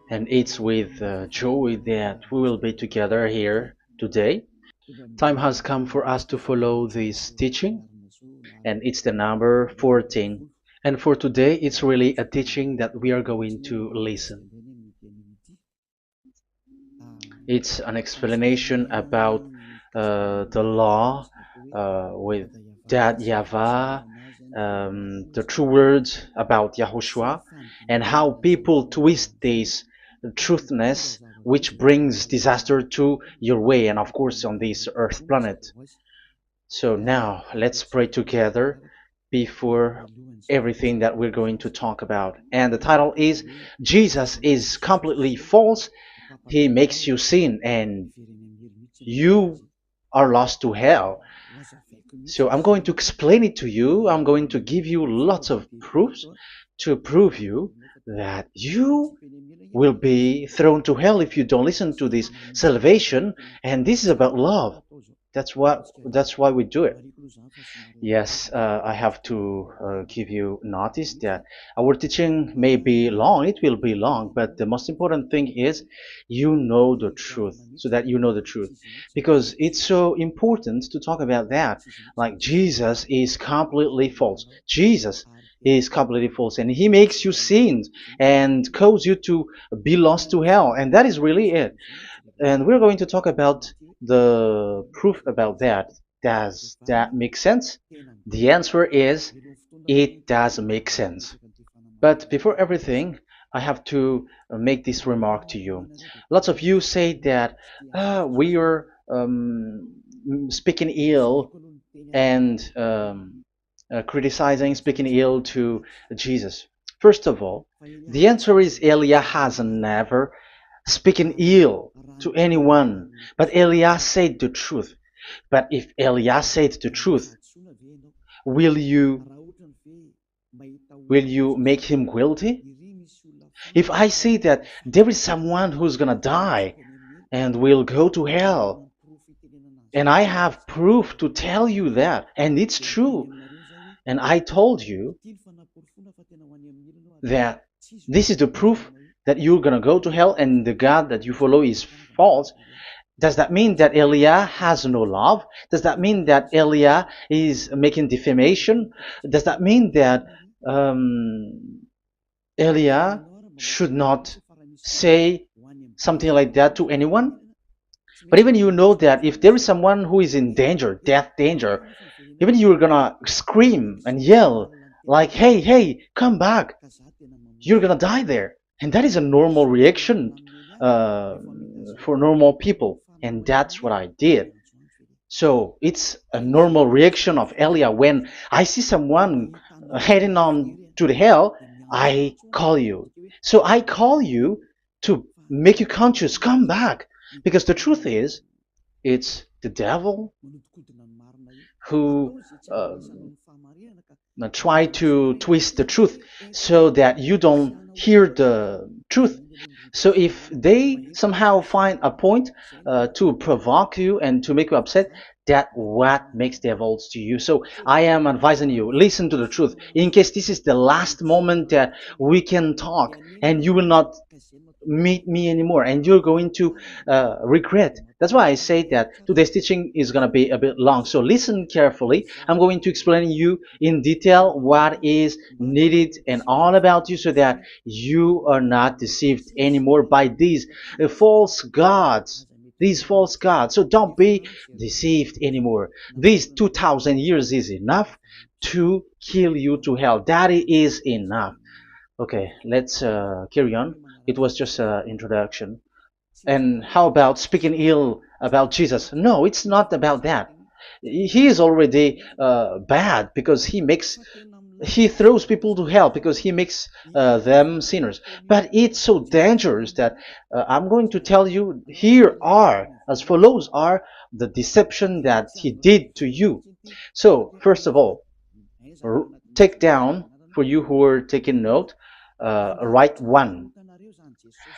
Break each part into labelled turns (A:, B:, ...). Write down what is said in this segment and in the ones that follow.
A: And it's with joy that we will be together here today. Time has come for us to follow this teaching, and it's the number 14. And for today, it's really a teaching that we are going to listen. It's an explanation about the law with that YAHVAH, the true words about YAHOSHUAH, and how people twist this truthness which brings disaster to your way and of course on this earth planet. So now let's pray together before everything that we're going to talk about. And the title is Jesus is completely false. He makes you sin and you are lost to hell. So I'm going to explain it to you. I'm going to give you lots of proofs to prove you that you will be thrown to hell if you don't listen to this salvation. And this is about love. That's why we do it. Yes, I have to give you notice that our teaching may be long, it will be long, but the most important thing is you know the truth, so that you know the truth. Because it's so important to talk about that. Like Jesus is completely false. Jesus is completely false, and he makes you sin and cause you to be lost to hell, and that is really it. And we're going to talk about the proof about that. Does that make sense? The answer is it does make sense. But before everything, I have to make this remark to you. Lots of you say that we are speaking ill and criticizing, speaking ill to Jesus. First of all, the answer is Eliah has never speaking ill to anyone, but Eliah said the truth. But if Eliah said the truth, will you make him guilty? If I say that there is someone who's gonna die and will go to hell, and I have proof to tell you that, and it's true, and I told you that this is the proof that you're gonna go to hell and the God that you follow is false, does that mean that Eliah has no love? Does that mean that Eliah is making defamation? Does that mean that um, Eliah should not say something like that to anyone? But even you know that if there is someone who is in danger, death danger, even you're gonna scream and yell like, hey, hey, come back. You're gonna die there. And that is a normal reaction uh, for normal people. And that's what I did. So it's a normal reaction of Elia when I see someone heading on to the hell, I call you. So I call you to make you conscious, come back. Because the truth is, it's the devil who try to twist the truth so that you don't hear the truth. So if they somehow find a point to provoke you and to make you upset, that what makes devils to you. So I am advising you, listen to the truth. In case this is the last moment that we can talk and you will not meet me anymore and you're going to regret. That's why I say that today's teaching is going to be a bit long, so listen carefully. I'm going to explain you in detail what is needed and all about you so that you are not deceived anymore by these false gods, so don't be deceived anymore. These 2000 years is enough to kill you to hell. That is enough. Okay, let's carry on. It was just an introduction. And how about speaking ill about Jesus? No, it's not about that. He is already bad because he throws people to hell because he makes them sinners. But it's so dangerous that I'm going to tell you here are as follows are the deception that he did to you. So first of all, take down for you who are taking note. Write one.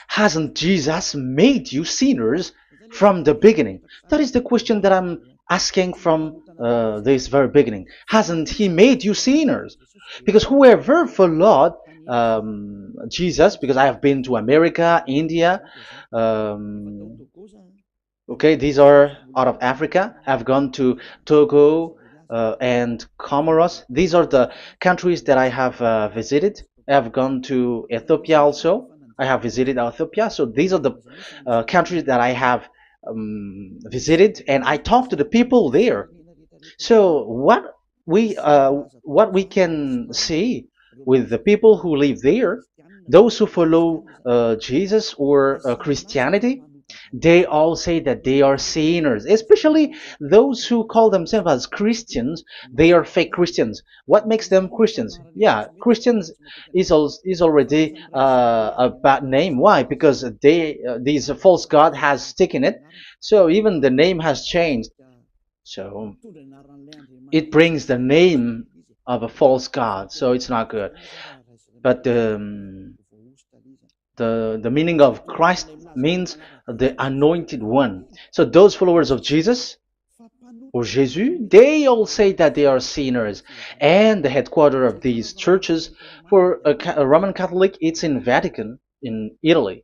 A: Hasn't Jesus made you sinners from the beginning? That is the question that I'm asking from this very beginning. Hasn't he made you sinners? Because whoever followed Jesus, because I have been to America, India. Um, okay, these are out of Africa. I've gone to Togo and Comoros. These are the countries that I have visited. I've gone to Ethiopia also. I have visited Ethiopia. So these are the countries that I have visited, and I talked to the people there. So what we can see with the people who live there, those who follow Jesus or Christianity, they all say that they are sinners, especially those who call themselves as Christians. They are fake Christians. What makes them Christians? Yeah, Christians is already a bad name. Why? Because these false god has taken it. So even the name has changed. So it brings the name of a false god. So it's not good. But the meaning of Christ means the anointed one. So those followers of Jesus or Jesus, they all say that they are sinners. And the headquarters of these churches, for a Roman Catholic, it's in Vatican in Italy,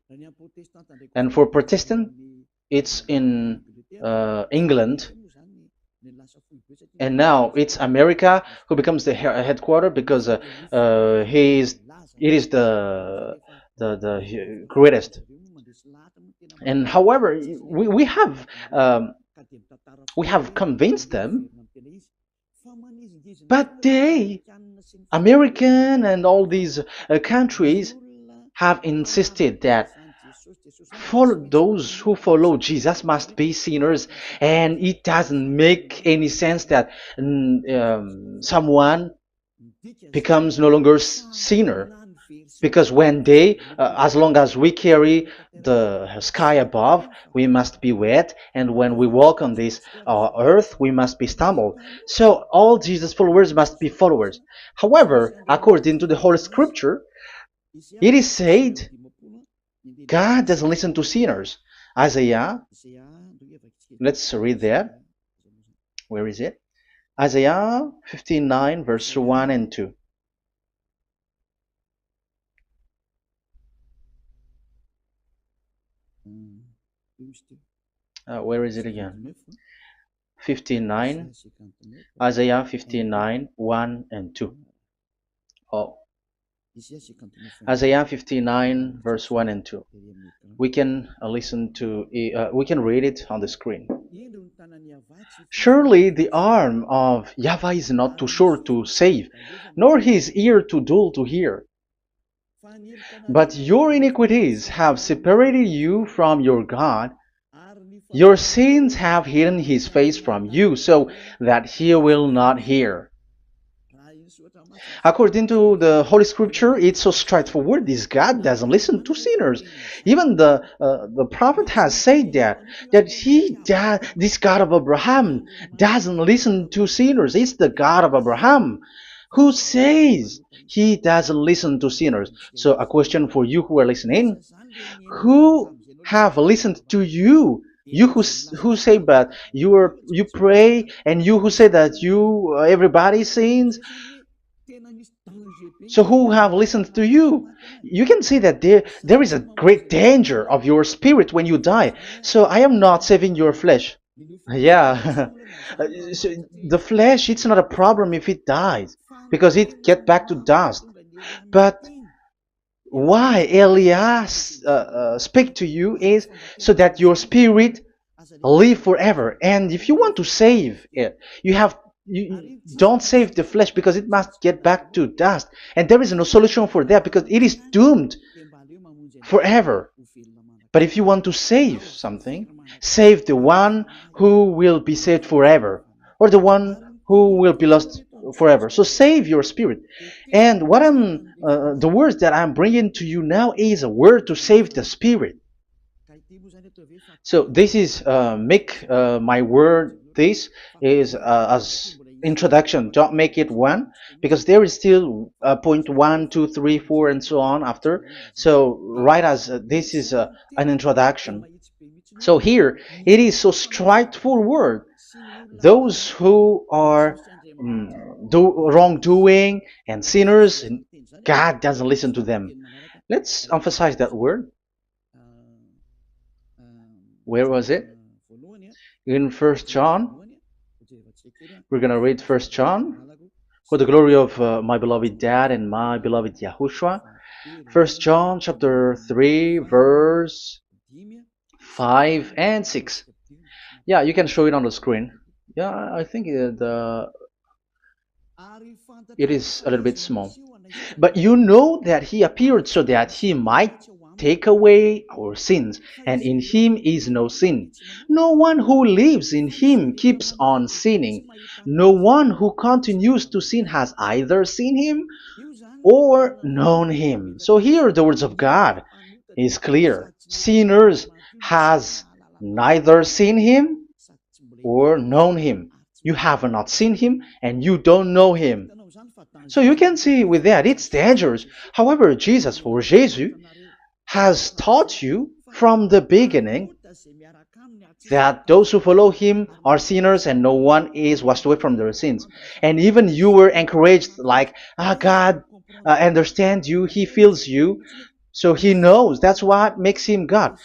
A: and for Protestant, it's in England. And now it's America who becomes the headquarter because he is it is the greatest. And however, we have convinced them, but they, American and all these countries, have insisted that for those who follow Jesus must be sinners, and it doesn't make any sense that someone becomes no longer sinner, because when they, as long as we carry the sky above, we must be wet, and when we walk on this earth, we must be stumbled. So all Jesus followers must be followers. However, according to the Holy Scripture, it is said God doesn't listen to sinners. Isaiah, let's read that. Where is it? Isaiah 59, verse 1 and 2. Where is it again? 59, Isaiah 59, 1 and 2. Oh, Isaiah 59, verse 1 and 2. We can we can read it on the screen. Surely the arm of Yahweh is not too short to save, nor his ear too dull to hear. But your iniquities have separated you from your God. Your sins have hidden his face from you, so that he will not hear. According to the Holy Scripture, it's so straightforward. This God doesn't listen to sinners. Even the prophet has said that this God of Abraham doesn't listen to sinners. It's the God of Abraham who says he doesn't listen to sinners. So a question for you who are listening: who have listened to you? You who say but you pray, and you who say that you everybody sins. So who have listened to you? You can see that there is a great danger of your spirit when you die. So I am not saving your flesh. Yeah. So the flesh, it's not a problem if it dies, because it get back to dust. But why Elias speak to you is so that your spirit live forever. And if you want to save it, you don't save the flesh, because it must get back to dust, and there is no solution for that because it is doomed forever. But if you want to save something, save the one who will be saved forever, or the one who will be lost forever. So save your spirit. And the words that I'm bringing to you now is a word to save the spirit. So this is make my word. This is as introduction. Don't make it one, because there is still point 1, 2, 3, 4, and so on after. So write as this is an introduction. So here it is so straightforward. Those who are wrongdoing and sinners, God doesn't listen to them. Let's emphasize that word. Where was it? In First John. We're gonna read First John. For the glory of my beloved Dad and my beloved Yahushua. First John chapter 3 verse 5 and 6. Yeah, you can show it on the screen. Yeah, I think it is a little bit small. But you know that he appeared so that he might take away our sins, and in him is no sin. No one who lives in him keeps on sinning. No one who continues to sin has either seen him or known him. So here the words of God is clear. Sinners has neither seen him or known him. You have not seen him and you don't know him. So you can see with that it's dangerous. However, Jesus or Jesus has taught you from the beginning that those who follow him are sinners and no one is washed away from their sins. And even you were encouraged like, God understands you, he feels you, so he knows. That's what makes him God.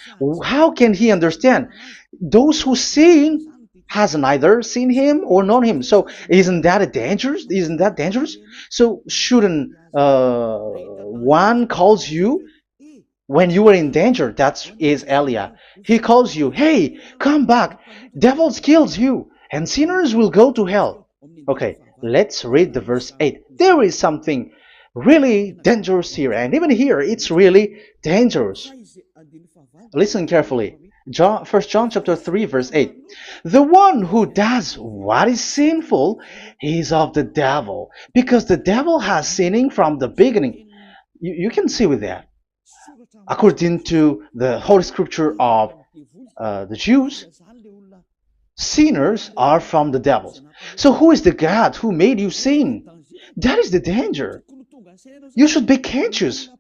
A: How can he understand? Those who sin has neither seen him or known him. So isn't that a dangerous? Isn't that dangerous? So shouldn't one calls you when you were in danger? That is Elia. He calls you, hey, come back. Devils kills you, and sinners will go to hell. Okay, let's read the verse 8. There is something really dangerous here, and even here it's really dangerous. Listen carefully. First John chapter 3 verse 8. The one who does what is sinful is of the devil, because the devil has sinning from the beginning. You can see with that. According to the Holy Scripture of the Jews, sinners are from the devils. So who is the God who made you sin? That is the danger. You should be conscious,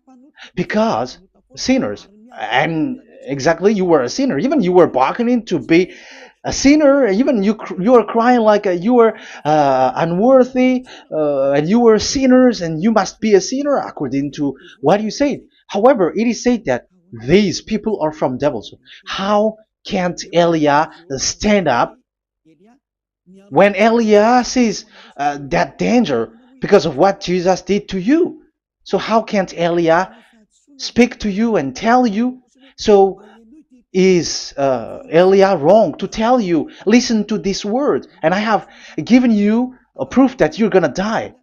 A: because sinners, and exactly you were a sinner, even you were bargaining to be a sinner, even you are crying like you were unworthy, and you were sinners and you must be a sinner according to what you said. However, it is said that these people are from devils. How can't Elia stand up when Elia sees that danger because of what Jesus did to you? So how can't Elia speak to you and tell you? So is Elia wrong to tell you, listen to this word, and I have given you a proof that you're gonna die?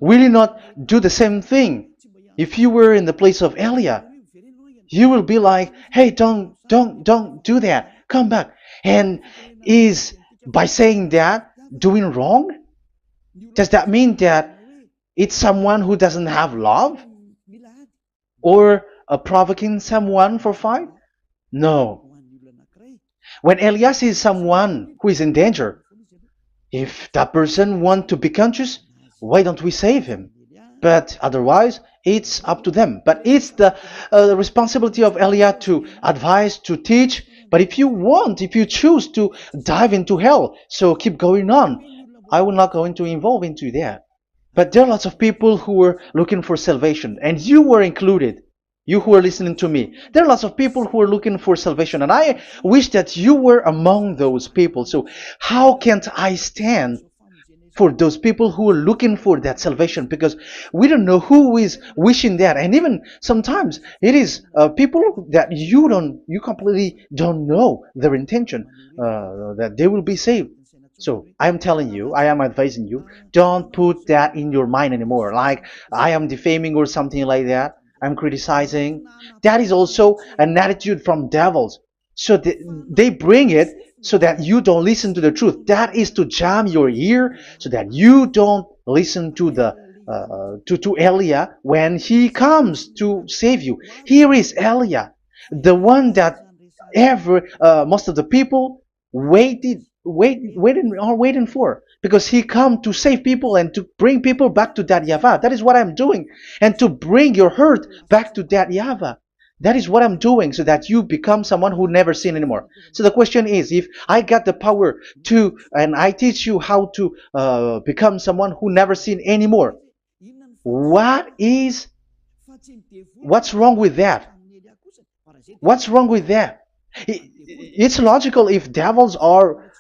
A: Will you not do the same thing? If you were in the place of Elia, you will be like, hey, don't do that, come back. And is by saying that doing wrong? Does that mean that it's someone who doesn't have love, or provoking someone for fight? No. When Elias sees someone who is in danger, if that person wants to be conscious, why don't we save him? But otherwise, it's up to them. But it's the responsibility of Elia to advise, to teach. But if you choose to dive into hell, so keep going on. I will not go into involve into that. But there are lots of people who were looking for salvation, and you were included. You who are listening to me, there are lots of people who are looking for salvation, and I wish that you were among those people. So how can't I stand for those people who are looking for that salvation? Because we don't know who is wishing that, and even sometimes it is people that you completely don't know their intention, that they will be saved. So I am telling you, I am advising you, don't put that in your mind anymore, like I am defaming or something like that. I'm criticizing. That is also an attitude from devils. So they bring it so that you don't listen to the truth. That is to jam your ear so that you don't listen to the to Elia when he comes to save you. Here is Elia, the one that most of the people waiting for, because he come to save people and to bring people back to that YAHVAH. That is what I'm doing, and to bring your hurt back to that YAHVAH. That is what I'm doing, so that you become someone who never sin anymore. So the question is, if I got the power to, and I teach you how to become someone who never sin anymore, What is what's wrong with that? What's wrong with that? It's logical if devils are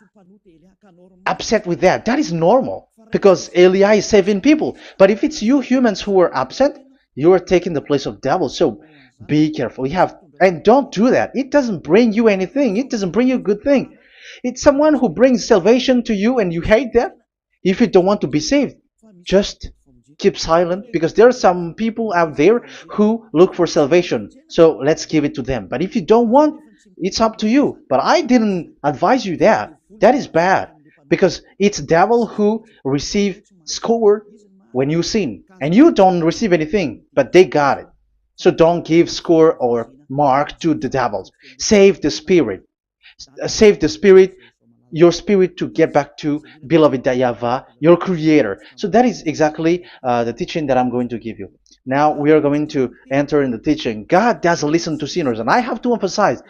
A: upset with that. That is normal because Eli is saving people. But if it's you humans who are upset, you are taking the place of devils. So be careful. You have and don't do that. It doesn't bring you anything. It doesn't bring you a good thing. It's someone who brings salvation to you and you hate that. If you don't want to be saved, just keep silent because there are some people out there who look for salvation. So let's give it to them. But if you don't want, it's up to you. But I didn't advise you that. That is bad because it's devil who receive score when you sin and you don't receive anything, but they got it. So don't give score or mark to the devils. Save the spirit. Save the spirit, your spirit to get back to beloved Yahweh, your creator. So that is exactly the teaching that I'm going to give you. Now we are going to enter in the teaching. God doesn't listen to sinners, and I have to emphasize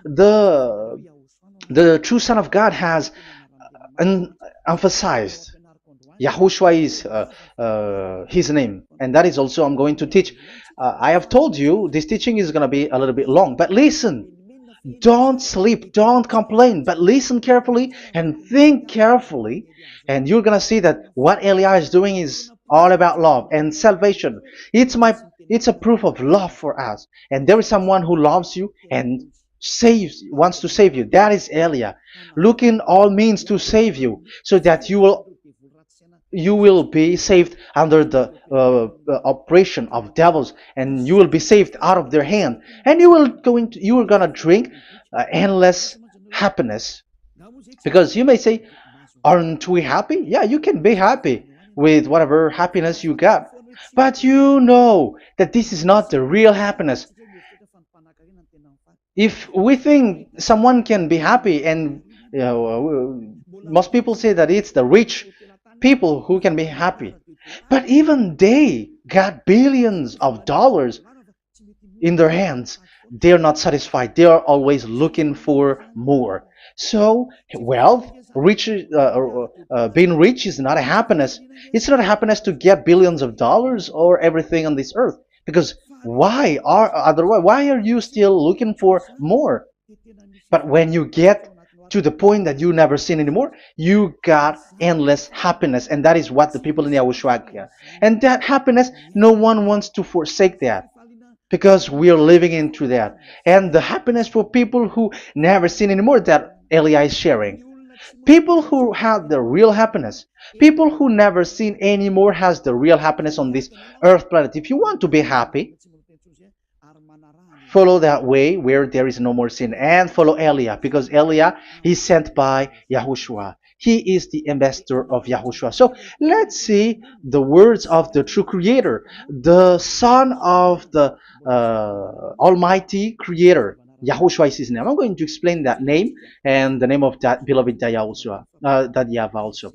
A: the the true Son of God has emphasized. Yahushua is his name, and that is also I'm going to teach. I have told you this teaching is going to be a little bit long, but listen. Don't sleep, don't complain, but listen carefully and think carefully, and you're gonna see that what Elia is doing is all about love and salvation. It's a proof of love for us, and there is someone who loves you and wants to save you. That is Elia, looking all means to save you, so that you will be saved under the oppression of devils, and you will be saved out of their hand, and you are gonna drink endless happiness. Because you may say, aren't we happy? Yeah, you can be happy with whatever happiness you got, but you know that this is not the real happiness. If we think someone can be happy, and most people say that it's the rich people who can be happy, but even they got billions of dollars in their hands, they're not satisfied. They are always looking for more. So wealth, being rich is not a happiness. It's not a happiness to get billions of dollars or everything on this earth. Because why are you still looking for more? But when you get to the point that you never sin anymore, you got endless happiness, and that is what the people in Yahushua get. And that happiness, no one wants to forsake that because we are living into that. And the happiness for people who never sin anymore that Elia is sharing. People who have the real happiness, people who never sin anymore has the real happiness on this earth planet. If you want to be happy, follow that way where there is no more sin and follow Elia because Elia is sent by Yahushua. He is the ambassador of Yahushua. So let's see the words of the true creator, the son of the almighty creator. Yahushua is his name. I'm going to explain that name and the name of that beloved Yahushua, that Yahweh also.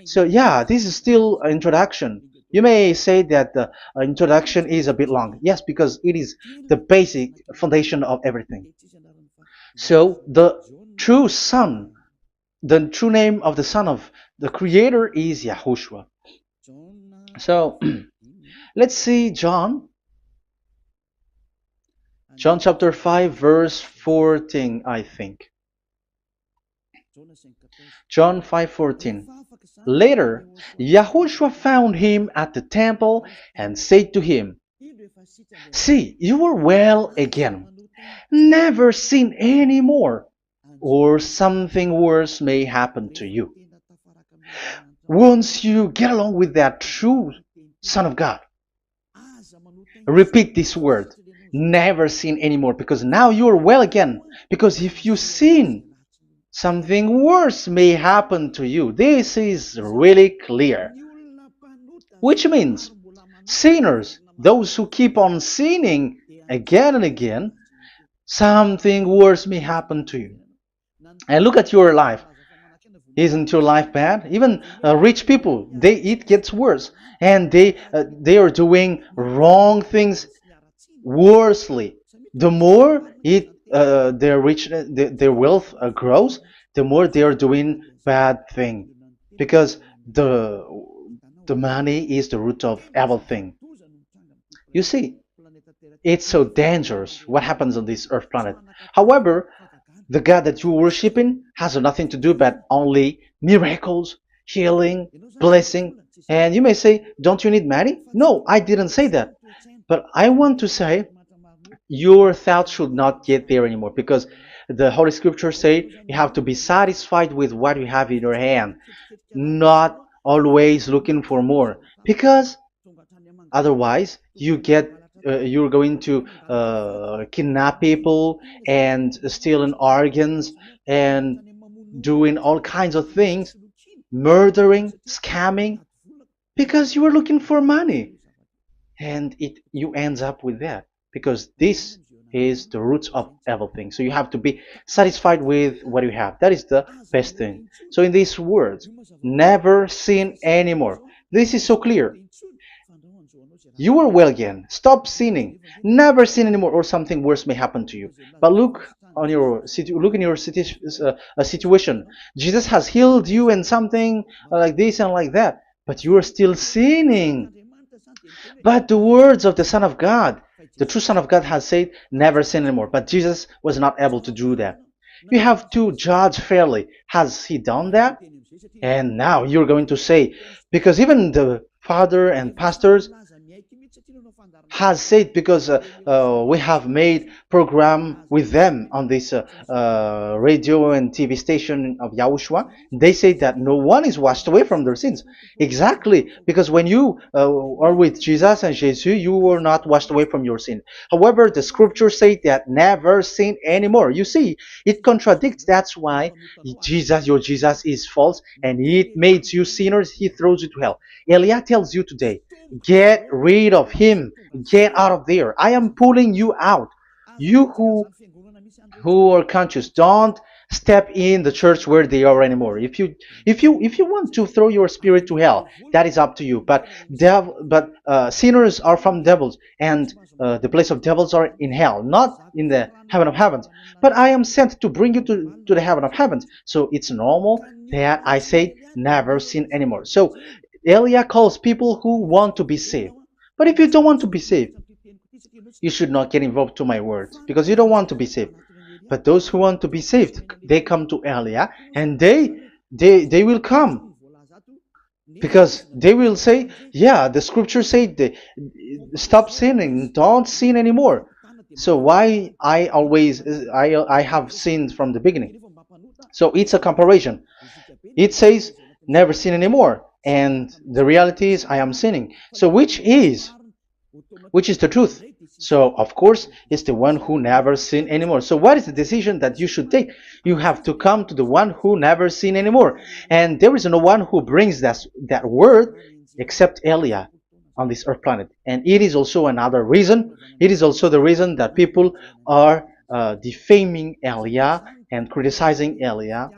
A: So yeah, this is still an introduction. You may say that the introduction is a bit long. Yes, because it is the basic foundation of everything. So the true son, the true name of the son of the creator is Yahushua. So let's see John chapter 5 verse 14, I think. John 5:14. Later, Yahushua found him at the temple and said to him, "See, you are well again. Never sin any more, or something worse may happen to you." Once you get along with that true Son of God, repeat this word. Never sin anymore, because now you are well again. Because if you sin, something worse may happen to you. This is really clear. Which means sinners, those who keep on sinning again and again, something worse may happen to you. And look at your life. Isn't your life bad? Even rich people, it gets worse, and they are doing wrong things worsely. The more their wealth grows, the more they are doing bad thing, because the money is the root of everything. You see, it's so dangerous what happens on this earth planet. However, the God that you're worshiping has nothing to do but only miracles, healing, blessing. And you may say, don't you need money? No, I didn't say that. But I want to say your thoughts should not get there anymore because the Holy Scriptures say you have to be satisfied with what you have in your hand, not always looking for more. Because otherwise, you're going to kidnap people and stealing organs and doing all kinds of things, murdering, scamming, because you are looking for money, and it you ends up with that because this is the roots of everything. So you have to be satisfied with what you have. That is the best thing. So in these words, never sin anymore. This is so clear. You are well again. Stop sinning. Never sin anymore, or something worse may happen to you. But look in your situation. Jesus has healed you and something like this and like that, but you are still sinning. But the words of the Son of God, the true Son of God, has said, "Never sin anymore." But Jesus was not able to do that. You have to judge fairly. Has he done that? And now you're going to say, because even the father and pastors has said, because we have made program with them on this radio and TV station of Yahushua, they say that no one is washed away from their sins. Exactly, because when you are with Jesus and Jesus, you were not washed away from your sin. However, the scriptures say that never sin anymore. You see, it contradicts. That's why your Jesus is false, and it makes you sinners. He throws you to hell. Elia tells you today, get rid of him. Get out of there. I am pulling you out. You who are conscious, don't step in the church where they are anymore. If you want to throw your spirit to hell, that is up to you. But sinners are from devils, and the place of devils are in hell, not in the heaven of heavens. But I am sent to bring you to the heaven of heavens. So it's normal that I say never sin anymore. So Elia calls people who want to be saved. But if you don't want to be saved, you should not get involved to my words because you don't want to be saved. But those who want to be saved, they come to Elia, and they will come because they will say, yeah, the scriptures say stop sinning, don't sin anymore. So why I have sinned from the beginning. So it's a comparison. It says never sin anymore, and the reality is I am sinning. So which is the truth? So of course it's the one who never sin anymore. So what is the decision that you should take? You have to come to the one who never sin anymore, and there is no one who brings that word except Elia on this earth planet. And it is also another reason. It is also the reason that people are defaming Elia and criticizing Elia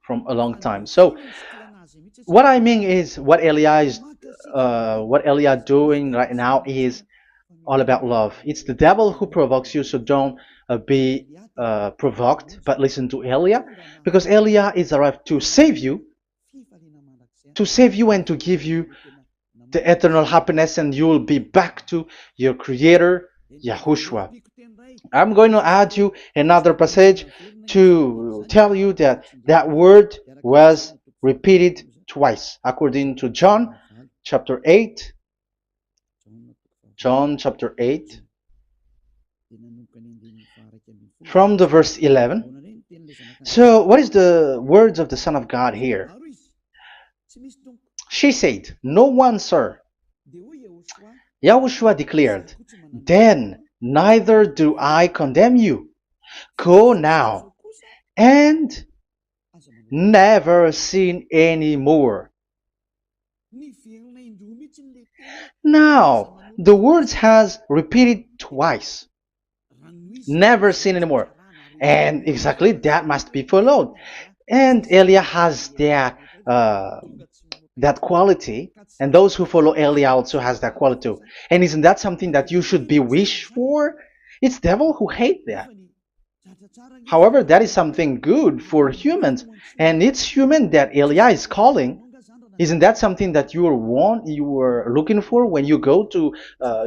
A: from a long time. So what I mean is what Elia doing right now is all about love. It's the devil who provokes you, so don't be provoked, but listen to Elia, because Elia is arrived to save you and to give you the eternal happiness, and you will be back to your Creator, Yahushua. I'm going to add you another passage to tell you that that word was repeated twice, according to John chapter 8. John chapter 8, from the verse 11. So, what is the words of the Son of God here? She said, "No one, sir." Yahushua declared, "Then neither do I condemn you. Go now and never sin any more." Now, the words has repeated twice. Never sin anymore. And exactly that must be followed. And Elia has that quality, and those who follow Elia also has that quality too. And isn't that something that you should be wish for? It's devil who hate that. However, that is something good for humans, and it's human that Elia is calling. Isn't that something that you were looking for when you go to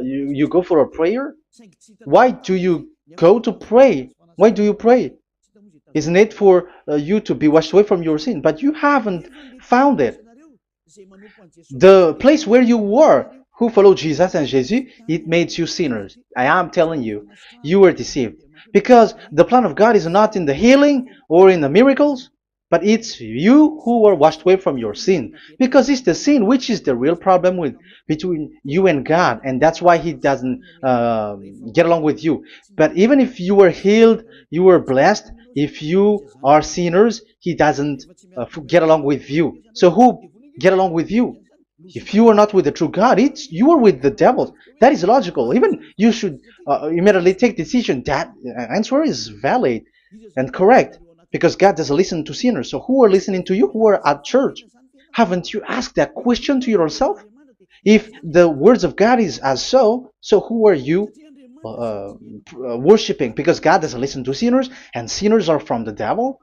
A: you go for a prayer? Why do you go to pray? Why do you pray? Isn't it for you to be washed away from your sin? But you haven't found it. The place where you were, who followed Jesus and Jesus, it made you sinners. I am telling you, you were deceived. Because the plan of God is not in the healing or in the miracles, but it's you who were washed away from your sin. Because it's the sin which is the real problem with between you and God, and that's why He doesn't get along with you. But even if you were healed, you were blessed. If you are sinners, He doesn't get along with you. So who get along with you? If you are not with the true God, it's you are with the devil. That is logical. Even you should immediately take decision. That answer is valid and correct because God doesn't listen to sinners. So who are listening to you? Who are at church? Haven't you asked that question to yourself? If the words of God is as so who are you worshiping? Because God doesn't listen to sinners, and sinners are from the devil.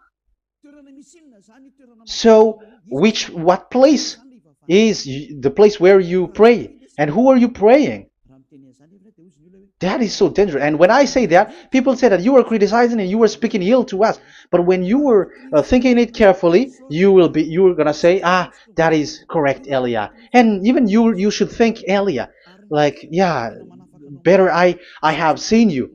A: So, what place is the place where you pray? And who are you praying? That is so dangerous. And when I say that, people say that you are criticizing and you are speaking ill to us. But when you were thinking it carefully, you are gonna say, ah, that is correct, Elia. And even you should think, Elia, like, yeah, better I have seen you.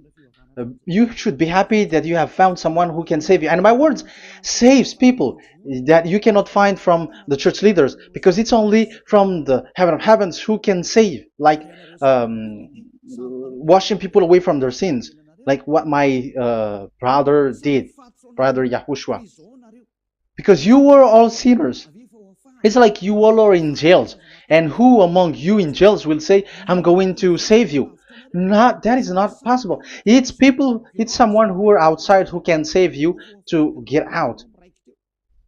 A: You should be happy that you have found someone who can save you. And my words saves people that you cannot find from the church leaders because it's only from the heaven of heavens who can save, like washing people away from their sins, like what my brother did, brother Yahushua. Because you were all sinners. It's like you all are in jails. And who among you in jails will say, I'm going to save you? Not that is not possible. It's people, it's someone who are outside who can save you to get out.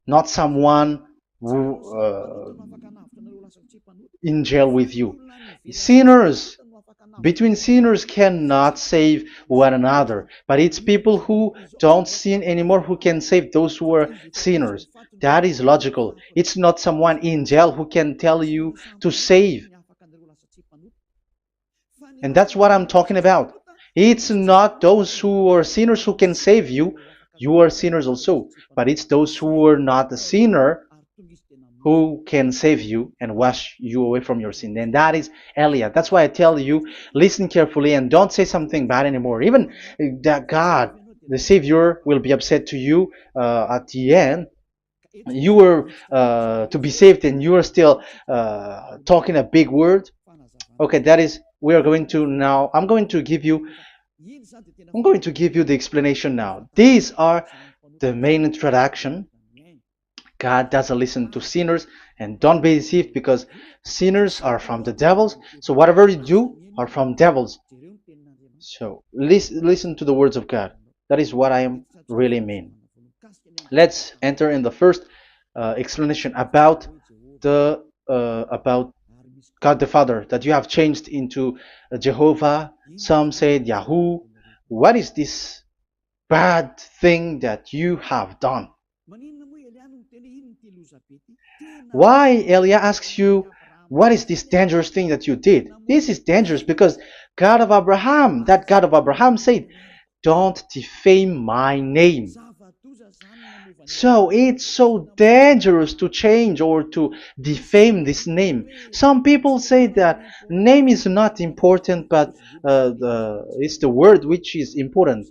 A: Not someone who in jail with you. Sinners between sinners cannot save one another, but it's people who don't sin anymore who can save those who are sinners. That is logical. It's not someone in jail who can tell you to save. And that's what I'm talking about. It's not those who are sinners who can save you. You are sinners also. But it's those who are not a sinner who can save you and wash you away from your sin. And that is Elia. That's why I tell you, listen carefully and don't say something bad anymore. Even that God, the Savior, will be upset to you at the end. You were to be saved and you are still talking a big word. Okay, that is, we are going to now, I'm going to give you the explanation now. These are the main introduction. God doesn't listen to sinners, and don't be deceived because sinners are from the devils. So whatever you do are from devils. So listen to the words of God. That is what I am really mean. Let's enter in the first explanation about the about God the Father that you have changed into Jehovah. Some said Yahoo. What is this bad thing that you have done? Why Elia asks you, what is this dangerous thing that you did? This is dangerous because God of Abraham, that God of Abraham said, don't defame my name. So it's so dangerous to change or to defame this name. Some people say that name is not important, but it's the word which is important.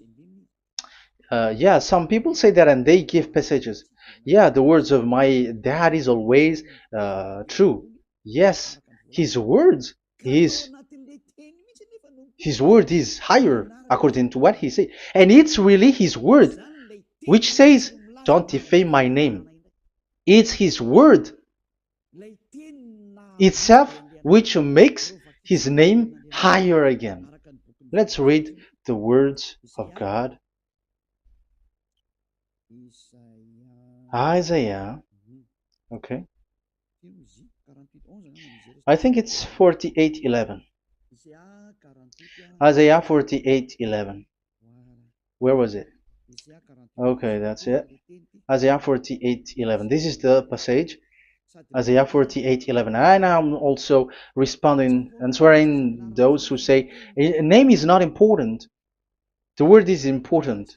A: Yeah, some people say that and they give passages. Yeah, the words of my dad is always true. Yes, his words, his word is higher according to what he said. And it's really his word which says, don't defame my name. It's his word itself which makes his name higher again. Let's read the words of God. Isaiah, okay. I think it's 48:11. Isaiah 48:11. Where was it? Okay, that's it. Isaiah 48:11. This is the passage. Isaiah 48:11. And I'm also responding, answering those who say a name is not important. The word is important.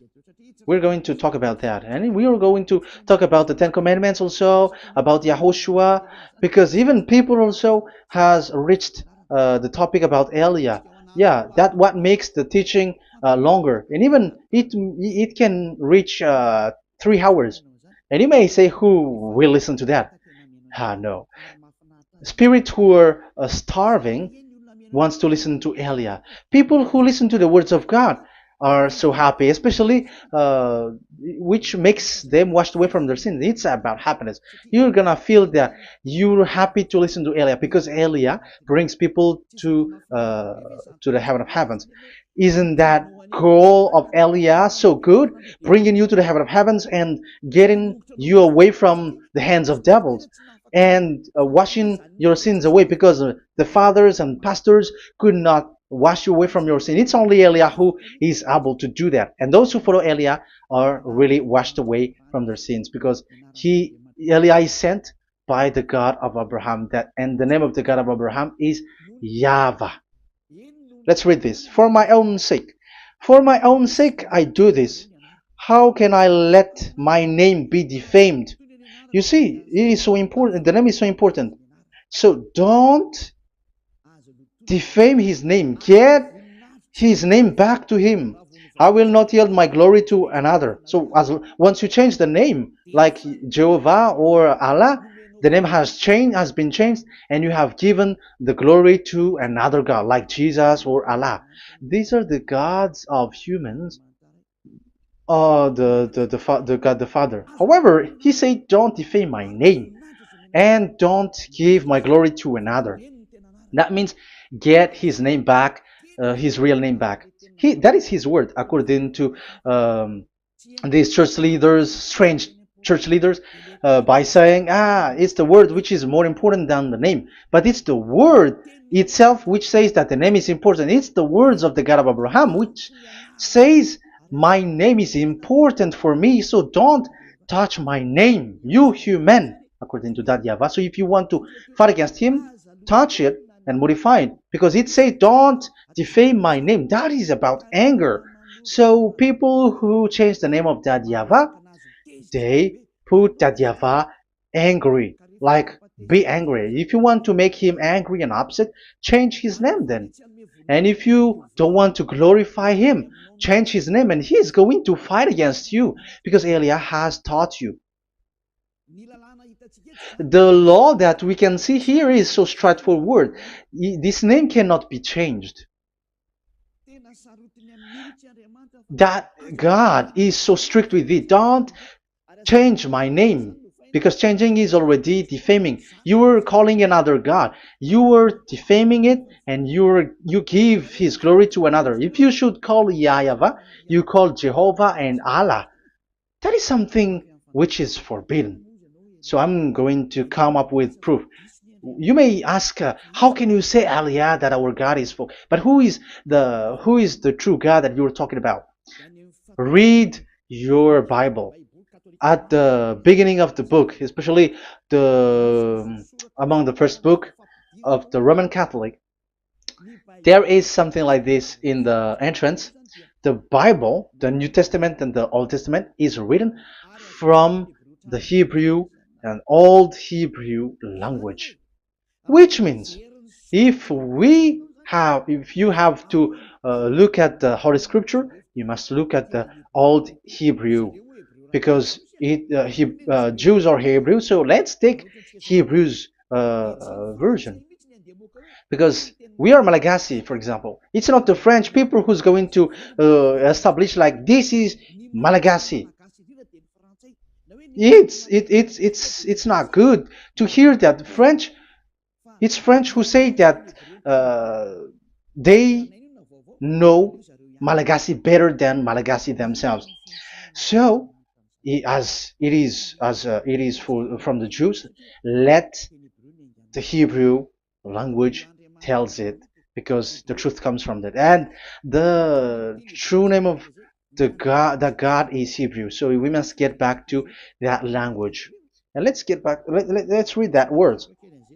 A: We're going to talk about that. And we are going to talk about the Ten Commandments also, about Yahushua, because even people also has reached the topic about Elia. Yeah, that what makes the teaching longer. And even it can reach 3 hours. And you may say, who will listen to that? Ah, no. Spirits who are starving wants to listen to Elia. People who listen to the words of God are so happy, especially which makes them washed away from their sins. It's about happiness. You're gonna feel that you're happy to listen to Elia because Elia brings people to the heaven of heavens. Isn't that goal of Elia so good, bringing you to the heaven of heavens and getting you away from the hands of devils? And washing your sins away because the fathers and pastors could not wash you away from your sin. It's only Elia who is able to do that. And those who follow Elia are really washed away from their sins because Elia is sent by the God of Abraham. That and the name of the God of Abraham is YAHVAH. Let's read this. For my own sake. For my own sake I do this. How can I let my name be defamed? You see, it is so important. The name is so important. So don't defame his name. Get his name back to him. I will not yield my glory to another. So as once you change the name, like Jehovah or Allah, the name has been changed, and you have given the glory to another God, like Jesus or Allah. These are the gods of humans, the God the Father. However, he said, "Don't defame my name, and don't give my glory to another." That means get his name back, his real name back. That is his word, according to these church leaders, strange church leaders, by saying, it's the word which is more important than the name. But it's the word itself which says that the name is important. It's the words of the God of Abraham which says, my name is important for me, so don't touch my name, you human, according to that YAHVAH. So if you want to fight against him, touch it and modify it, because it says don't defame my name. That is about anger. So people who change the name of that YAHVAH, they put that YAHVAH angry, like be angry. If you want to make him angry and upset, change his name then. And if you don't want to glorify him, change his name, and he is going to fight against you because Elia has taught you. The law that we can see here is so straightforward. This name cannot be changed. That God is so strict with it. Don't change my name, because changing is already defaming. You are calling another God. You are defaming it, and you give his glory to another. If you should call YAHVAH, you call Jehovah and Allah. That is something which is forbidden. So I'm going to come up with proof. You may ask, how can you say Aliyah that our God is for? But who is the true God that you're talking about? Read your Bible. At the beginning of the book, especially among the first book of the Roman Catholic, there is something like this in the entrance. The Bible, the New Testament and the Old Testament, is written from the Hebrew and Old Hebrew language, which means if you have to look at the Holy Scripture, you must look at the Old Hebrew, because Jews are Hebrew. So let's take Hebrew's version, because we are Malagasy, for example. It's not the French people who's going to establish like this is Malagasy. It's not good to hear that French. It's French who say that they know Malagasy better than Malagasy themselves. So, as it is from the Jews, let the Hebrew language tells it, because the truth comes from that, and the true name of the God is Hebrew. So we must get back to that language. And let's get back. Let's read that word.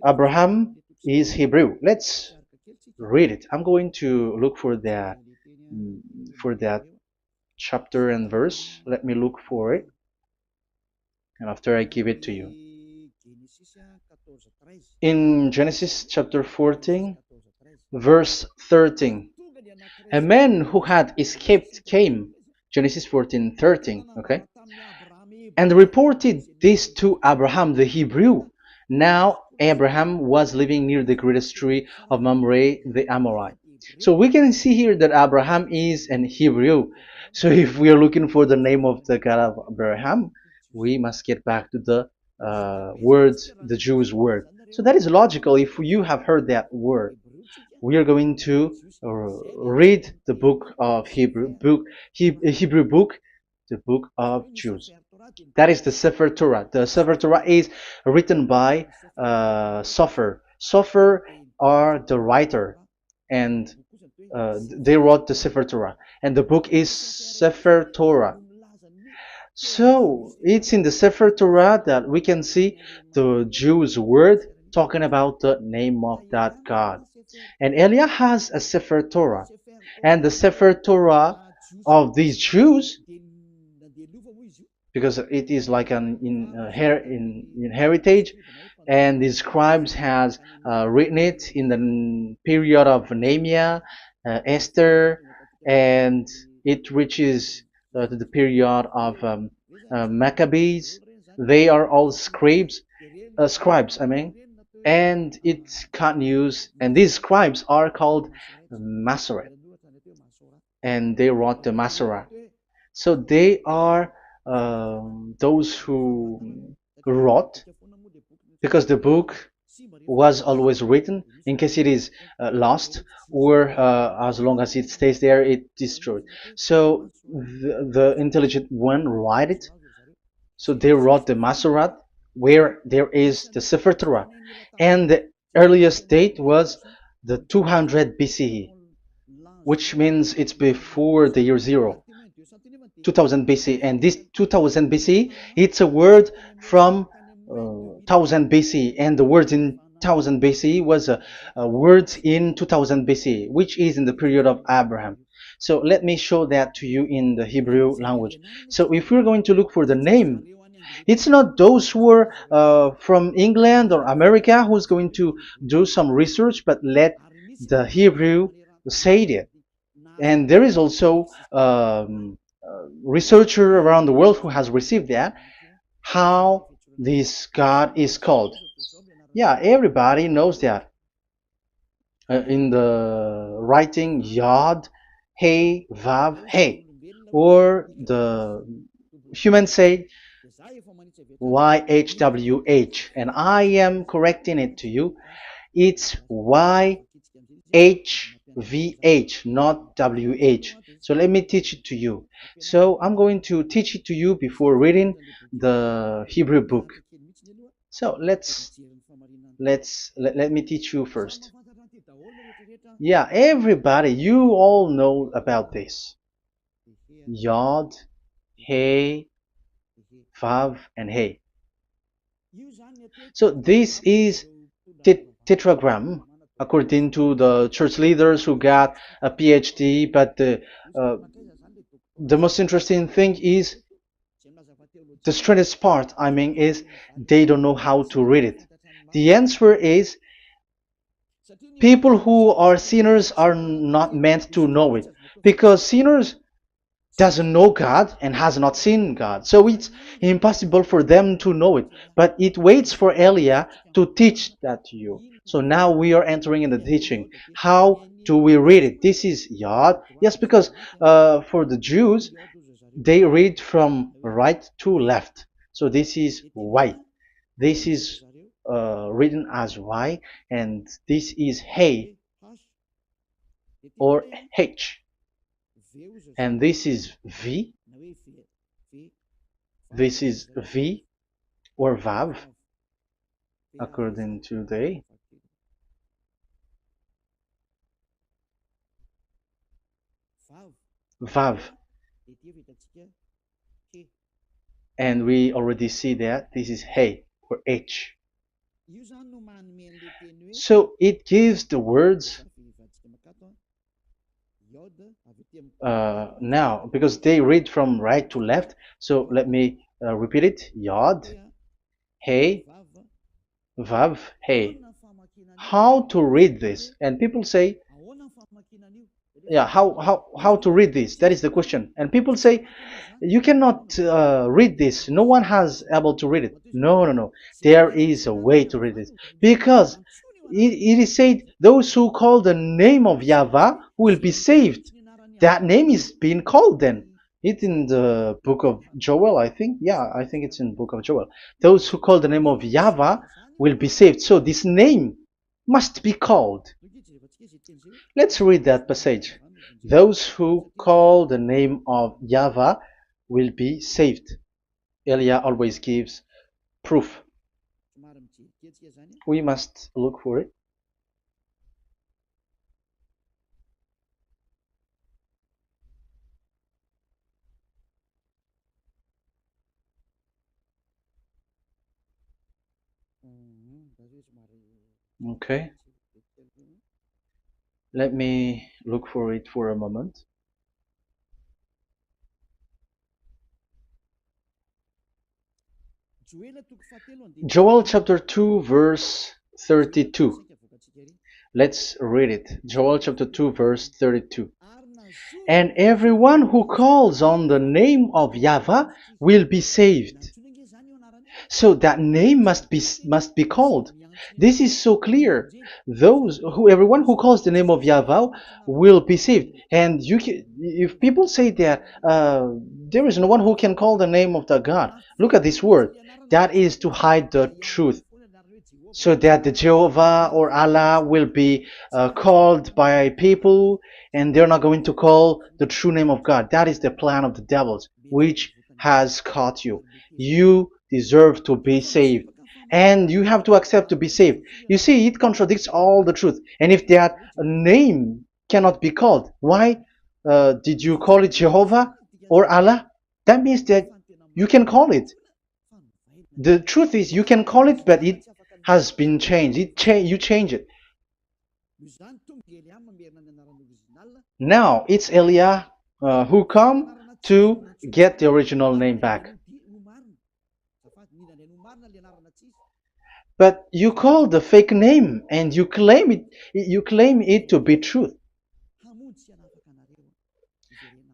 A: Abraham is Hebrew. Let's read it. I'm going to look mm, for that chapter and verse. Let me look for it, and after I give it to you. In Genesis chapter 14, verse 13, a man who had escaped came, Genesis 14:13, okay, and reported this to Abraham the Hebrew. Now Abraham was living near the greatest tree of Mamre the Amorite. So we can see here that Abraham is an Hebrew. So if we are looking for the name of the God of Abraham, we must get back to the word, the Jews' word. So that is logical. If you have heard that word, we are going to read the book of Hebrew book, the book of Jews. That is the Sefer Torah. The Sefer Torah is written by Sofer. Sofer are the writer, and they wrote the Sefer Torah, and the book is Sefer Torah. So it's in the Sefer Torah that we can see the Jews' word talking about the name of that God. And Elia has a Sefer Torah, and the Sefer Torah of these Jews, because it is like an in heritage, and the scribes has written it in the period of Nehemiah, Esther, and it reaches to the period of Maccabees. They are all scribes, I mean, and it continues, and these scribes are called Masoret, and they wrote the Masorah. So they are those who wrote, because the book was always written in case it is lost, or as long as it stays there, it destroyed. So the intelligent one write it. So they wrote the Masorat, where there is the Sefer Torah, and the earliest date was the 200 BCE, which means it's before the year zero. 2000 BC, and this 2000 BC, it's a word from 1000 BC, and the word in 1000 BC was a word in 2000 BC, which is in the period of Abraham. So let me show that to you in the Hebrew language. So if we're going to look for the name, it's not those who are from England or America who's going to do some research, but let the Hebrew say it. And there is also researcher around the world who has received that, how this God is called. Yeah, everybody knows that. In the writing Yod, Hey, Vav, Hey, or the human say YHWH, and I am correcting it to you. It's YHVH, not WH. So let me teach it to you. So I'm going to teach it to you before reading the Hebrew book. So let me teach you first. Yeah, everybody, you all know about this. Yod, Hey, Vav, and Hey. So this is tetragram, according to the church leaders who got a PhD. But the most interesting thing is, the strangest part, I mean, is they don't know how to read it. The answer is, people who are sinners are not meant to know it, because sinners doesn't know God and has not seen God. So it's impossible for them to know it. But it waits for Elia to teach that to you. So now we are entering in the teaching. How do we read it? This is Yod. Yes, because for the Jews, they read from right to left. So this is Y. This is written as Y, and this is Hey or H. And this is V. This is V or Vav, according to the Vav. And we already see that this is Hey. or H. So it gives the words now, because they read from right to left. So let me repeat it. Yod, Hey, Vav, Hey. How to read this? And people say, yeah, how to read this? That is the question. And people say, you cannot read this. No one has able to read it. No, no, no. There is a way to read this, because it is said those who call the name of Yahweh will be saved. That name is being called then. It's in the book of Joel, I think. Yeah, I think it's in the book of Joel. Those who call the name of Yahweh will be saved. So this name must be called. Let's read that passage. Those who call the name of Yahweh will be saved. Elia always gives proof. We must look for it. Okay. Let me look for it for a moment. Joel chapter 2 verse 32. Let's read it. Joel chapter 2 verse 32. And everyone who calls on the name of Yahweh will be saved. So that name must be called. This is so clear. Everyone who calls the name of Yahweh will be saved. And if people say that there is no one who can call the name of the God, look at this word. That is to hide the truth, so that the Jehovah or Allah will be called by people, and they're not going to call the true name of God. That is the plan of the devils, which has caught you. You deserve to be saved, and you have to accept to be saved. You see, it contradicts all the truth. And if that name cannot be called, why did you call it Jehovah or Allah? That means that you can call it. The truth is, you can call it, but it has been changed. You change it. Now it's Elia who come to get the original name back. But you call the fake name and you claim it. You claim it to be truth.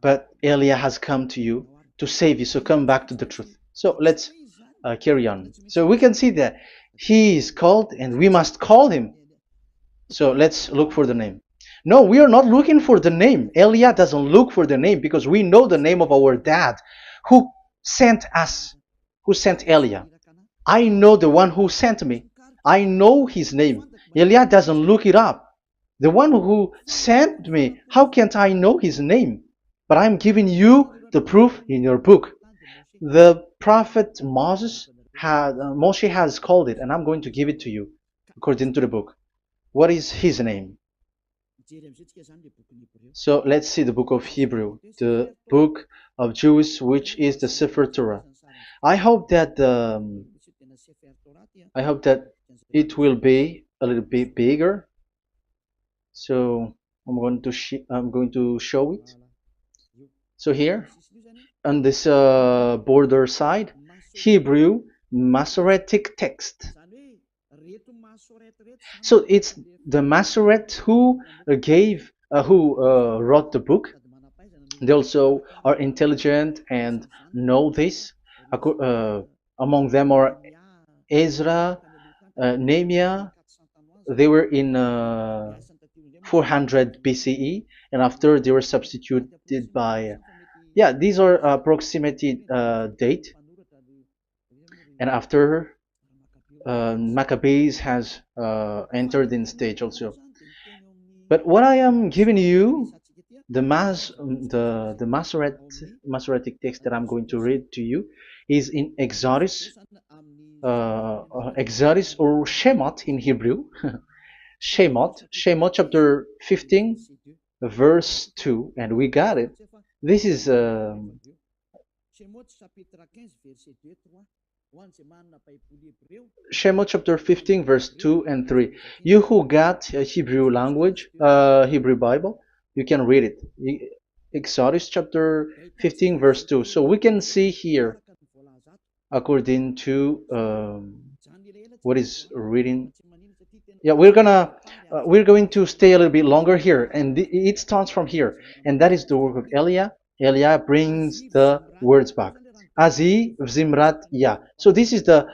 A: But Elia has come to you to save you. So come back to the truth. So let's carry on. So we can see that he is called and we must call him. So let's look for the name. No, we are not looking for the name. Elia doesn't look for the name, because we know the name of our dad who sent us, who sent Elia. I know the one who sent me. I know his name. Elia doesn't look it up. The one who sent me, how can't I know his name? But I'm giving you the proof in your book. The prophet Moshe has called it, and I'm going to give it to you according to the book. What is his name? So let's see the book of Hebrew, the book of Jews, which is the Sefer Torah. I hope that it will be a little bit bigger. So I'm going to show it. So here on this border side, Hebrew Masoretic text. So it's the Masoret who wrote the book. They also are intelligent and know this. Among them are Ezra, Nehemiah. They were in 400 BCE, and after they were substituted by, yeah, these are approximated date. And after Maccabees has entered in stage also. But what I am giving you, the Masoretic text that I'm going to read to you, is in Exodus or Shemot in Hebrew. Shemot chapter 15 verse 2, and we got it. This is Shemot chapter 15 verse 2 and 3. You who got a Hebrew language, Hebrew Bible, you can read it. Exodus chapter 15 verse 2. So we can see here according to what is reading. Yeah, we're going to stay a little bit longer here, and it starts from here, and that is the work of Eliah. Eliah brings the words back. Azi Zimrat Ya. So this is the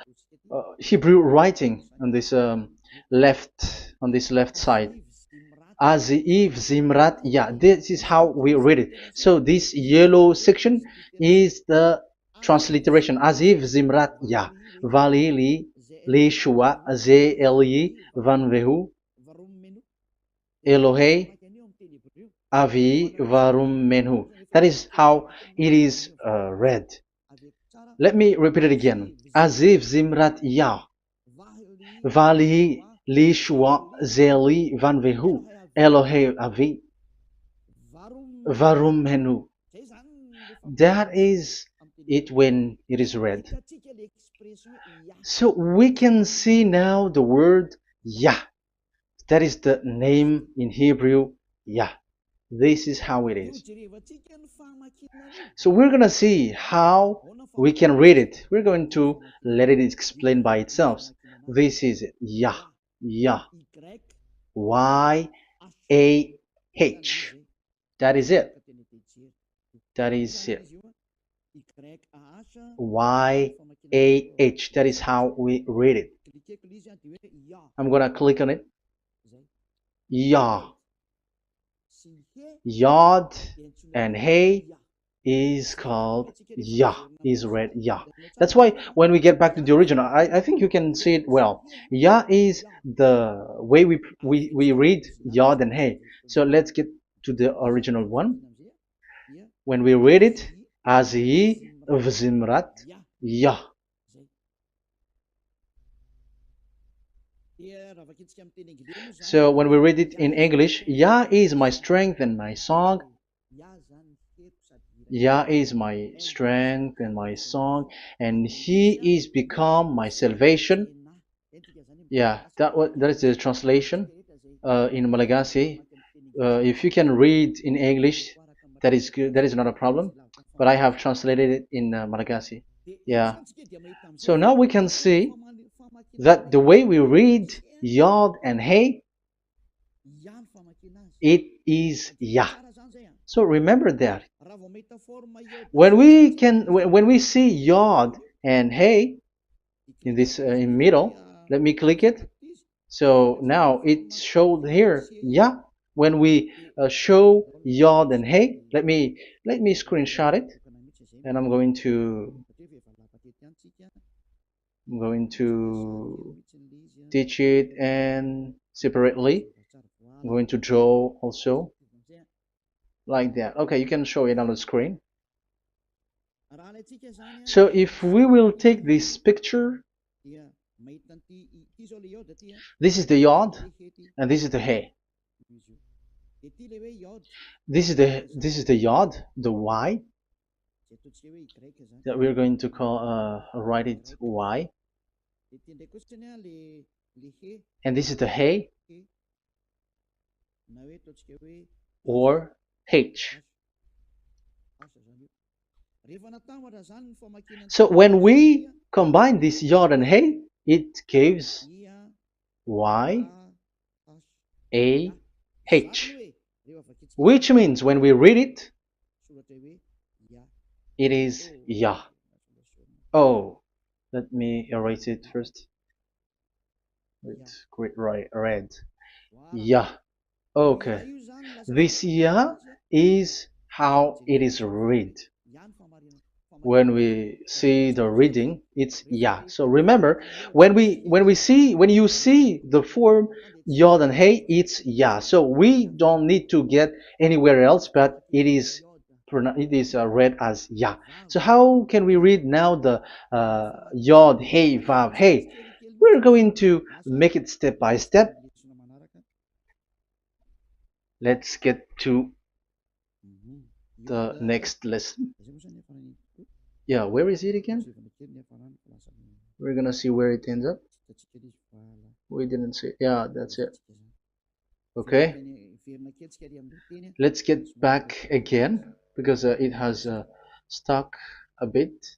A: Hebrew writing on this left side. Aziv Zimrat Ya. This is how we read it. So this yellow section is the transliteration. Aziv Zimrat Ya. Valili Li Shua Ze Eli Van Vehu Elohei Avi Varum Menhu. That is how it is read. Let me repeat it again. Aziv Zimrat Ya. Vali Li Shua Zeli Van Vehu Elohei Avi Varum Menhu. That is it when it is read. So we can see now the word Yah. That is the name in Hebrew, Yah. This is how it is. So we're going to see how we can read it. We're going to let it explain by itself. This is it. Yah. Yah. Y-A-H. That is it. That is it. Y-A-H. That is how we read it. I'm going to click on it. Yah. Yod and Hey is called Yah, is read Yah. That's why when we get back to the original, I think you can see it well. Yah is the way we read Yod and Hey. So let's get to the original one. When we read it, Azi Vzimrat Yah. So when we read it in English, Yah is my strength and my song. Yah is my strength and my song, and He is become my salvation. Yeah, that is the translation in Malagasy. If you can read in English, that is good. That is not a problem. But I have translated it in Malagasy. Yeah. So now we can see that the way we read Yod and Hey, it is Yah. So remember that. When we see Yod and Hey in this in middle, let me click it. So now it showed here Yah. When we show Yod and Hey, let me screenshot it, and I'm going to teach it and separately. I'm going to draw also like that. Okay, you can show it on the screen. So if we will take this picture, this is the Yod and this is the Hey. This is the Yod, the Y, that we're going to call write it Y. And this is the Hey or H. So when we combine this Yod and Hey, it gives Y A H, which means when we read it, it is Yah. Oh, let me erase it first with great red. Yah. Okay. This Yah is how it is read. When we see the reading, it's Yah. So remember, when you see the form Yod and Hey, it's Yah. So we don't need to get anywhere else, but it is read as Yah. So how can we read now the Yod, Hey, Vav, Hey? We're going to make it step by step. Let's get to the next lesson. Yeah, where is it again? We're gonna see where it ends up. We didn't see. Yeah, that's it. Okay, let's get back again because it has stuck a bit.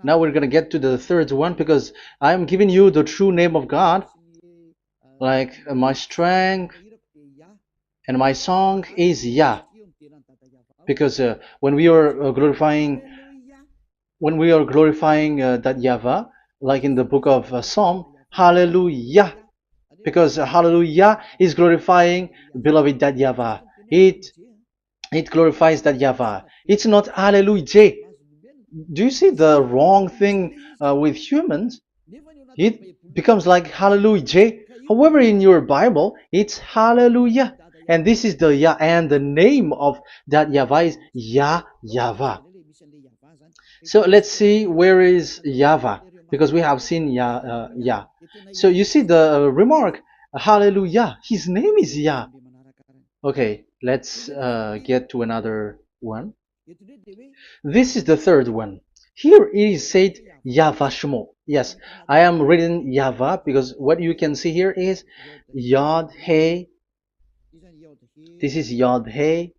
A: Now we're gonna get to the third one because I'm giving you the true name of God, like my strength and my song is Yah, because when we are glorifying that Yahweh, like in the book of Psalm, Hallelujah, because Hallelujah is glorifying beloved that Yahweh. It it glorifies that Yahweh. It's not Hallelujah. Do you see the wrong thing with humans? It becomes like Hallelujah. However, in your Bible, it's Hallelujah. And this is the Yah, and the name of that Yahweh is Yahweh. So let's see where is Yahweh, because we have seen Yah. So you see the remark, Hallelujah. His name is Yah. Okay, let's get to another one. This is the third one. Here it is said YAHVAH. Yes, I am reading Yahvah because what you can see here is Yod Hey. This is Yod Hey.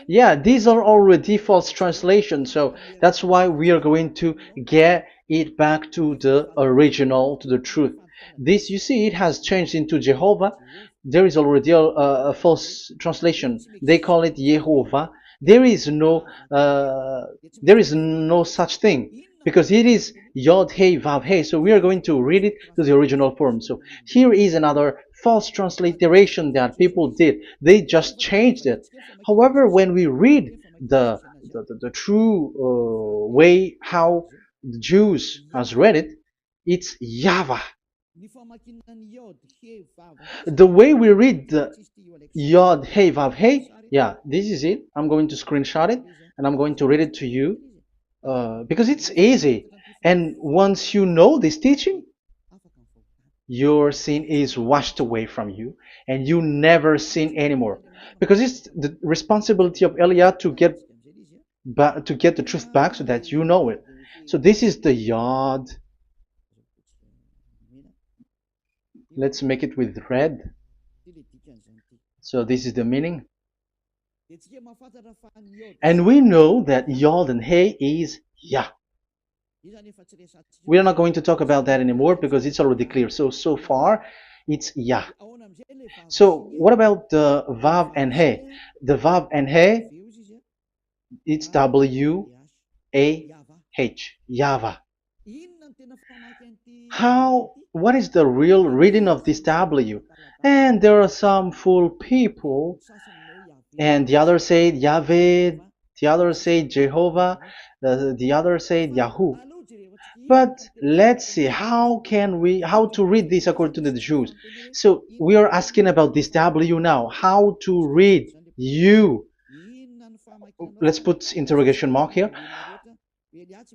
A: Yeah, these are already false translations, so that's why we are going to get it back to the original, to the truth. This, you see, it has changed into Jehovah. There is already a false translation. They call it Yehovah. There is no, there is no such thing because it is Yod Hey Vav Hey. So we are going to read it to the original form. So here is another false transliteration that people did. They just changed it. However, when we read the true way how the Jews has read it, it's Yahweh. The way we read the Yod Hey Vav Hey, yeah, this is it. I'm going to screenshot it and I'm going to read it to you because it's easy. And once you know this teaching, your sin is washed away from you and you never sin anymore, because it's the responsibility of Eliah to get the truth back so that you know it. So this is the Yod. Let's make it with red. So this is the meaning, and we know that Yod and Hey is Yah. We are not going to talk about that anymore because it's already clear. So far it's Yah. So what about the Vav and He? The Vav and He, it's W-A-H, Yahvah. What is the real reading of this W? And there are some fool people, and the others say Yahweh, the others say Jehovah, the others say Yahoo. But let's see how to read this according to the Jews. So we are asking about this W now. How to read you? Let's put interrogation mark here.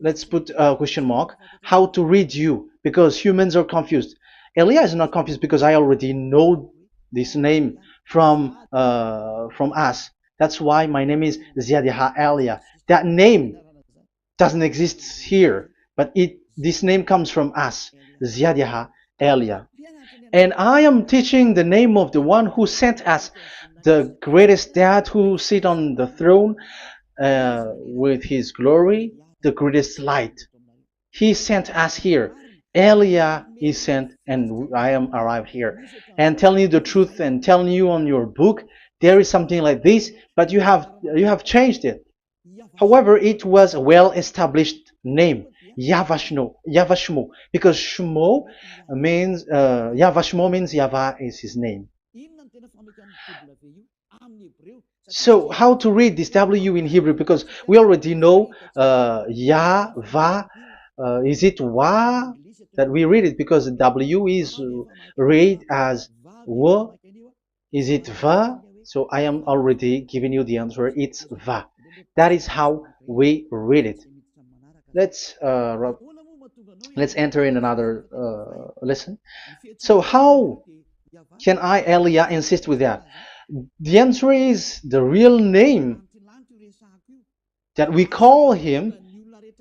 A: Let's put a question mark. How to read you? Because humans are confused. Elia is not confused because I already know this name from us. That's why my name is Ziadiha Elia. That name doesn't exist here, but this name comes from us, Ziadiha Elia. And I am teaching the name of the one who sent us, the greatest dad who sit on the throne with his glory, the greatest light. He sent us here. Elia is sent, and I am arrived here. And telling you the truth and telling you on your book, there is something like this, but you have changed it. However, it was a well-established name, YAHVAH, because Shmo means YAHVAH means Yahweh is his name. So how to read this W in Hebrew? Because we already know Yahvah. Is it Wa that we read it? Because W is read as W. Is it Va? So I am already giving you the answer. It's Va. That is how we read it. Let's enter in another lesson. So how can I, Elia, insist with that? The answer is the real name that we call him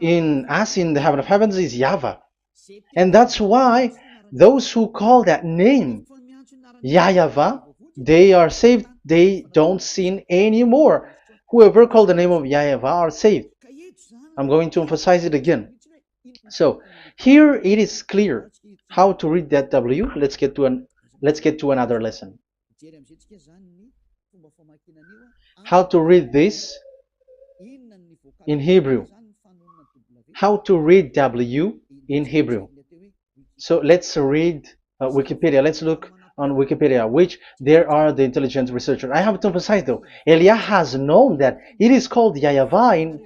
A: in as in the heaven of heavens is YAHVAH. And that's why those who call that name YAHVAH, they are saved. They don't sin anymore. Whoever called the name of YAHVAH are saved. I'm going to emphasize it again. So here it is clear how to read that W. Let's get to another lesson. How to read this in Hebrew. How to read W in Hebrew. So let's read Wikipedia. Let's look on Wikipedia, which there are the intelligent researchers. I have to emphasize though, Elia has known that it is called YAHVAH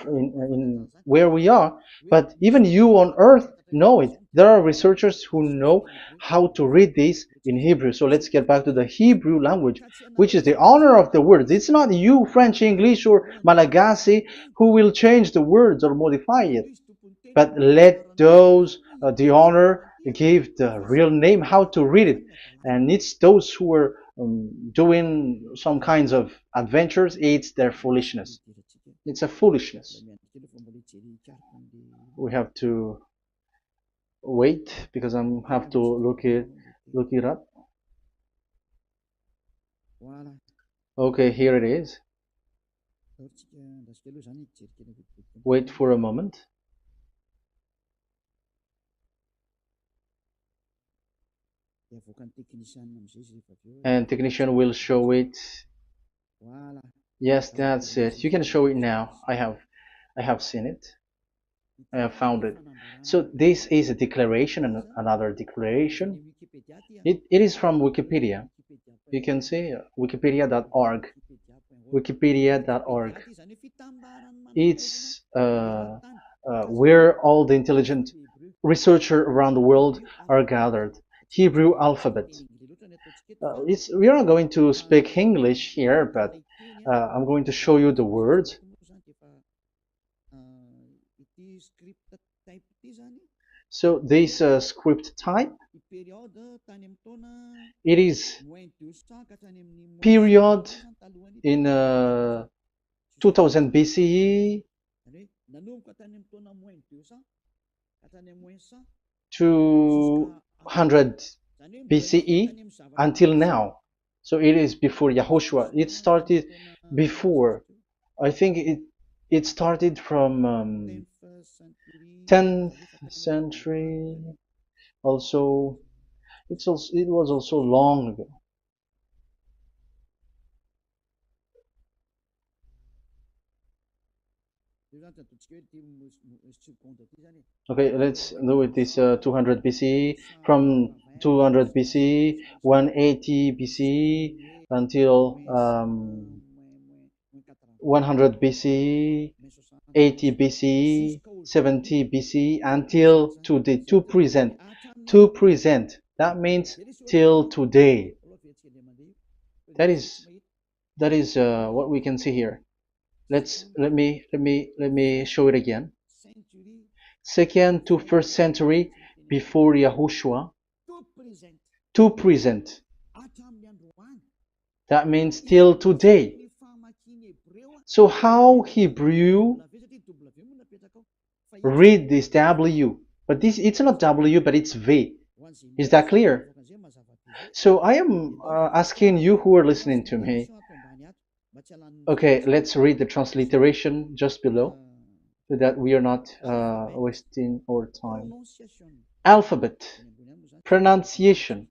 A: in where we are, but even you on earth know it. There are researchers who know how to read this in Hebrew. So let's get back to the Hebrew language, which is the honor of the words. It's not you, French, English, or Malagasy, who will change the words or modify it. But let those the honor give the real name, how to read it. And it's those who are doing some kinds of adventures, it's their foolishness. It's a foolishness. We have to wait because I have to look it up. Okay, here it is. Wait for a moment. And technician will show it. Yes, that's it. You can show it now. I have seen it. I have found it. So this is a declaration and another declaration. It is from Wikipedia. You can see wikipedia.org. Wikipedia.org. It's where all the intelligent researchers around the world are gathered. Hebrew alphabet. We are not going to speak English here, but I'm going to show you the words. So this script type, it is period in 2000 BCE to 100 BCE until now. So it is before Yahushua. It started before. I think it started from 10th century. Also, it was also long ago. Okay, let's do it this 200 BCE, from 200 BCE, 180 BCE until 100 BCE, 80 BCE, 70 BCE until today, to present. To present. That means till today. That is what we can see here. Let me show it again. Second to first century before Yahushua. To present. That means till today. So how Hebrew read this W? But it's not W, but it's V. Is that clear? So I am asking you who are listening to me. Okay, let's read the transliteration just below, so that we are not wasting our time. Alphabet, pronunciation.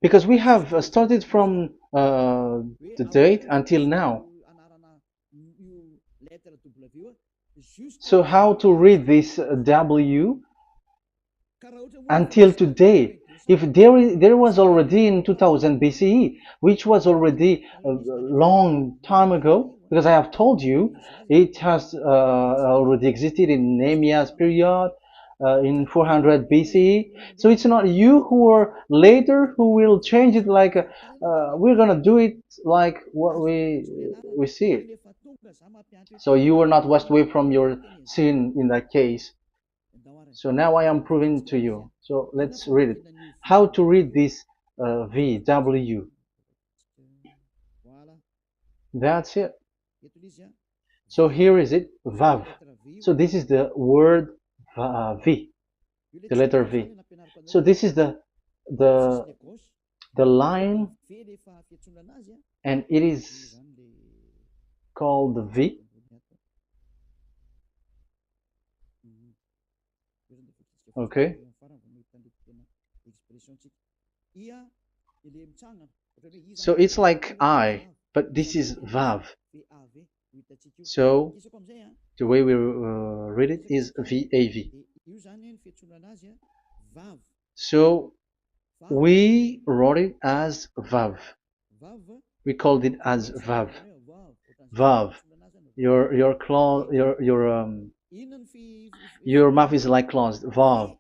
A: Because we have started from the date until now. So how to read this W until today? If there was already in 2000 BCE, which was already a long time ago, because I have told you it has already existed in Nehemiah's period, in 400 BCE. So it's not you who are later who will change it, like we're gonna do it like what we see it. So you were not washed away from your sin in that case. So now I am proving to you. So let's read it. How to read this V, W. That's it. So here is it, VAV. So this is the word V, the letter V. So this is the line, and it is called the V. Okay. So it's like I, but this is VAV. So the way we read it is VAV. So we wrote it as VAV. We called it as VAV. VAV. Your mouth is like closed. VAV.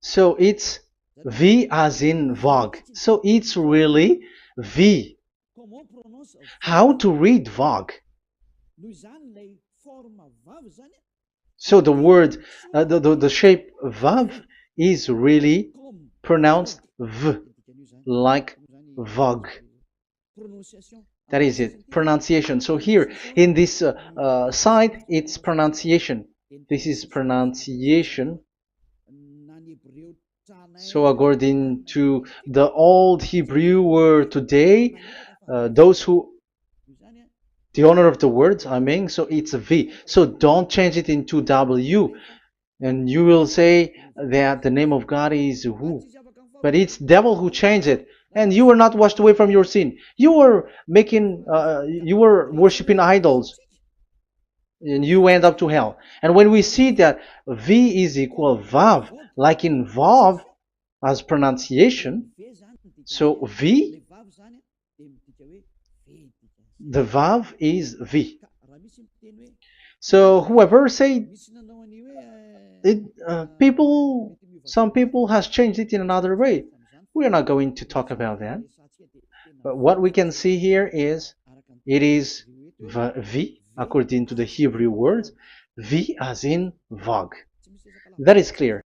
A: So it's V as in Vogue. So it's really V. How to read Vogue? So the word, the shape Vav is really pronounced V, like Vogue. That is it, pronunciation. So here in this side, it's pronunciation. This is pronunciation. So according to the old Hebrew word today, those who, the owner of the words, I mean, so it's a V. So don't change it into W. And you will say that the name of God is who? But it's devil who changed it. And you were not washed away from your sin. You were you were worshiping idols. And you went up to hell. And when we see that V is equal Vav, like in Vav, as pronunciation, so V, the Vav is V. So whoever say it, some people has changed it in another way. We are not going to talk about that. But what we can see here is it is V according to the Hebrew words, V as in Vogue. That is clear.